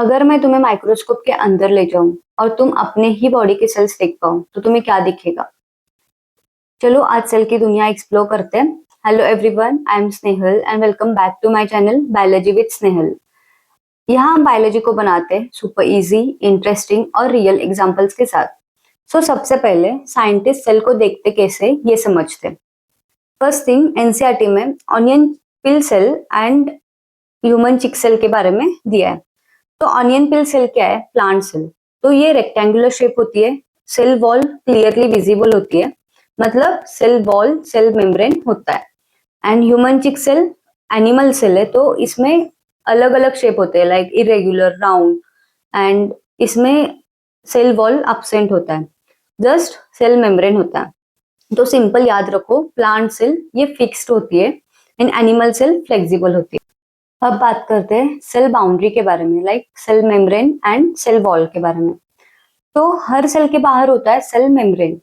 अगर मैं तुम्हें माइक्रोस्कोप के अंदर ले जाऊं और तुम अपने ही बॉडी के सेल्स देख पाओ तो तुम्हें क्या दिखेगा? चलो आज सेल की दुनिया एक्सप्लोर करते हैं। Hello everyone, I am Snehal and welcome back to my channel biology with Snehal. यहाँ हम बायोलॉजी को बनाते हैं सुपर इजी, इंटरेस्टिंग और रियल एग्जांपल्स के साथ। सबसे पहले साइंटिस्ट सेल को देखते कैसे ये समझते हैं। फर्स्ट थिंग, एनसीईआरटी में onion peel cell and human cheek cell के बारे में दिया है। तो ऑनियन पिल सेल क्या है? Plant cell. तो ये रेक्टेंगुलर शेप होती है, सेल वॉल क्लियरली विजिबल होती है, मतलब सेल वॉल सेल मेम्ब्रेन होता है। And human cheek cell animal cell है, तो इसमें अलग अलग शेप होते हैं, लाइक इरेगुलर, राउंड, एंड इसमें सेल वॉल absent होता है, जस्ट सेल मेम्ब्रेन होता है। तो सिंपल याद रखो, प्लांट सेल ये फिक्स्ड होती है एंड एनिमल सेल फ्लेक्सिबल होती है। अब बात करते हैं सेल बाउंड्री के बारे में, like cell membrane and cell wall के बारे में। तो हर सेल के बाहर होता है सेल मेम्ब्रेन,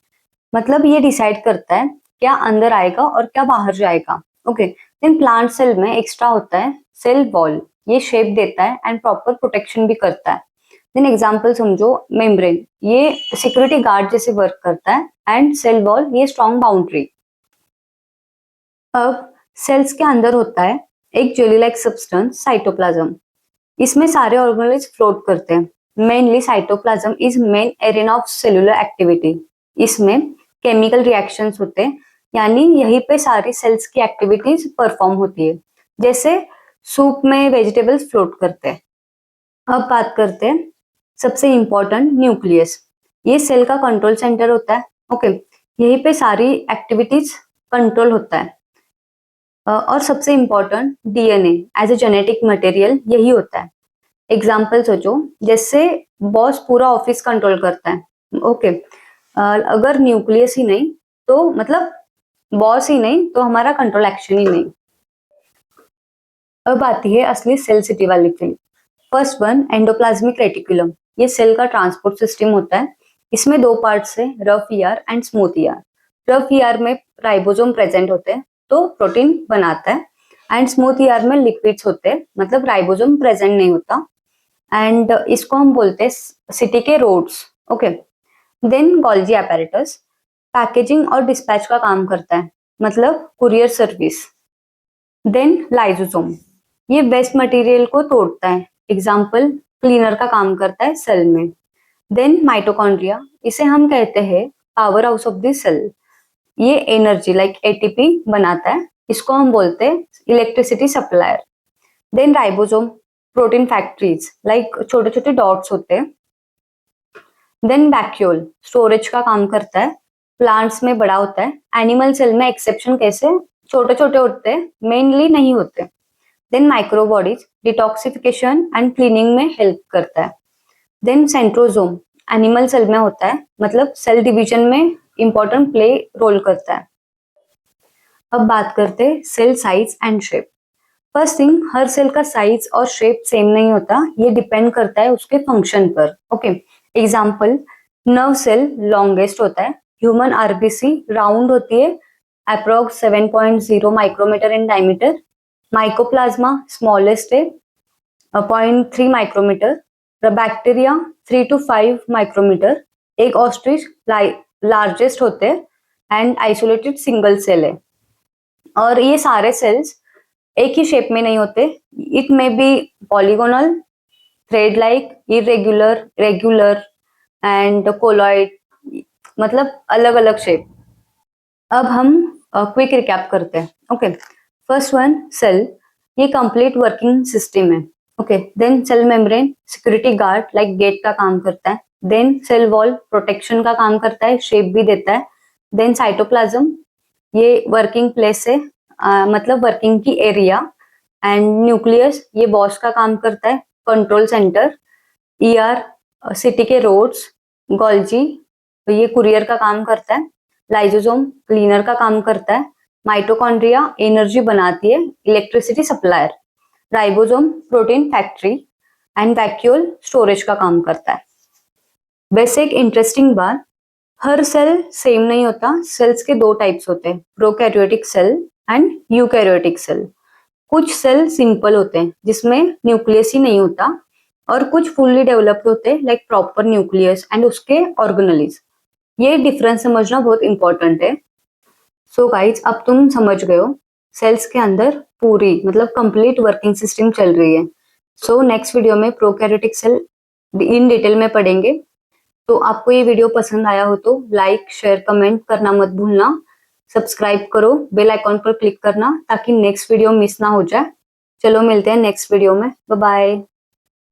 मतलब ये डिसाइड करता है क्या अंदर आएगा और क्या बाहर जाएगा। ओके, देन प्लांट सेल में एक्स्ट्रा होता है सेल वॉल, ये शेप देता है एंड प्रॉपर प्रोटेक्शन भी करता है। देन एग्जांपल समझो, मेम्ब्रेन ये सिक्योरिटी गार्ड जैसे वर्क करता है एंड सेल वॉल ये स्ट्रॉन्ग बाउंड्री। अब सेल्स के अंदर होता है एक जेली लाइक सब्सटेंस, साइटोप्लाज्म। इसमें सारे ऑर्गेनेल्स फ्लोट करते हैं। Mainly cytoplasm is main arena of cellular activity. इसमें केमिकल रिएक्शंस होते हैं, यानी यहीं पे सारी सेल्स की एक्टिविटीज परफॉर्म होती है, जैसे सूप में वेजिटेबल्स फ्लोट करते हैं। अब बात करते हैं सबसे इंपॉर्टेंट, न्यूक्लियस। ये सेल का कंट्रोल सेंटर होता है। ओके, यहीं पे सारी एक्टिविटीज कंट्रोल होता है। और सबसे important, DNA as a genetic material यही होता है। एग्जाम्पल सोचो, जैसे बॉस पूरा ऑफिस कंट्रोल करता है। ओके, अगर न्यूक्लियस ही नहीं तो मतलब बॉस ही नहीं तो हमारा कंट्रोल एक्शन ही नहीं। अब आती है असली सेल सिटी वाली field. First one, endoplasmic reticulum. ये सेल का ट्रांसपोर्ट सिस्टम होता है। इसमें दो पार्ट्स है, rough ER and smooth ER. Rough ER में राइबोसोम प्रेजेंट होते हैं तो प्रोटीन बनाता है, एंड स्मूथ ईआर में लिपिड्स होते हैं, मतलब राइबोसोम प्रेजेंट नहीं होता। एंड इसको हम बोलते हैं सिटी के roads. Okay, then golgi apparatus packaging और डिस्पैच का काम करता है, मतलब कुरियर सर्विस। देन लाइजोसोम, ये वेस्ट मटेरियल को तोड़ता है, एग्जाम्पल क्लीनर का काम करता है सेल में। देन माइटोकॉन्ड्रिया, इसे हम कहते हैं power house of the cell. ये एनर्जी लाइक एटीपी बनाता है, इसको हम बोलते हैं electricity supplier. Then ribosome, protein factories, like छोटे छोटे डॉट्स होते हैं। देन वैक्यूल, स्टोरेज का काम करता है, प्लांट्स में बड़ा होता है, एनिमल सेल में एक्सेप्शन कैसे छोटे छोटे होते हैं, मेनली नहीं होते। Then microbodies, detoxification and cleaning में हेल्प करता है। देन सेंट्रोजोम, एनिमल सेल में होता है, मतलब सेल डिवीजन में इंपॉर्टेंट प्ले रोल करता है। अब बात करते हैं cell size and shape. First thing, हर सेल का साइज और शेप सेम नहीं होता, ये डिपेंड करता है उसके फंक्शन पर। Okay, example, nerve cell longest होता है, ह्यूमन आरबीसी राउंड होती है, approx 7.0 micrometer in diameter. Mycoplasma smallest है, 0.3 माइक्रोमीटर। Bacteria 3 to 5 micrometer. एक ऑस्ट्रिच लार्जेस्ट होते हैं एंड आइसोलेटेड सिंगल सेल है। और ये सारे सेल्स एक ही शेप में नहीं होते, it may be polygonal, thread like, irregular, regular and colloid, मतलब अलग अलग शेप। अब हम क्विक रिकैप करते हैं। ओके, फर्स्ट वन, सेल ये कंप्लीट वर्किंग सिस्टम है। Okay, then cell membrane security guard like gate का काम करता है। देन सेल वॉल प्रोटेक्शन का काम करता है, शेप भी देता है। देन साइटोप्लाज्म ये वर्किंग प्लेस है, मतलब वर्किंग की एरिया। एंड न्यूक्लियस ये बॉस का काम करता है, कंट्रोल सेंटर। ईआर सिटी के रोड्स। गोल्जी ये कुरियर का काम करता है। लाइजोसोम क्लीनर का काम करता है। माइटोकॉन्ड्रिया एनर्जी बनाती है, electricity supplier. Ribosome protein factory and vacuole storage का काम करता है। वैसे एक इंटरेस्टिंग बात, हर सेल सेम नहीं होता, सेल्स के दो टाइप्स होते हैं, prokaryotic cell and eukaryotic cell. कुछ सेल सिंपल होते हैं जिसमें न्यूक्लियस ही नहीं होता, और कुछ फुल्ली डेवलप्ड होते हैं लाइक प्रॉपर न्यूक्लियस एंड उसके ऑर्गेनेलिज। ये डिफरेंस समझना बहुत इंपॉर्टेंट है। सो गाइज, अब तुम समझ गए हो सेल्स के अंदर पूरी मतलब कंप्लीट वर्किंग सिस्टम चल रही है। सो नेक्स्ट वीडियो में प्रोकैरियोटिक सेल इन डिटेल में पढ़ेंगे। तो आपको ये वीडियो पसंद आया हो तो लाइक शेयर कमेंट करना मत भूलना। सब्सक्राइब करो, बेल आइकॉन पर क्लिक करना ताकि नेक्स्ट वीडियो मिस ना हो जाए। चलो मिलते हैं नेक्स्ट वीडियो में, बाय बाय।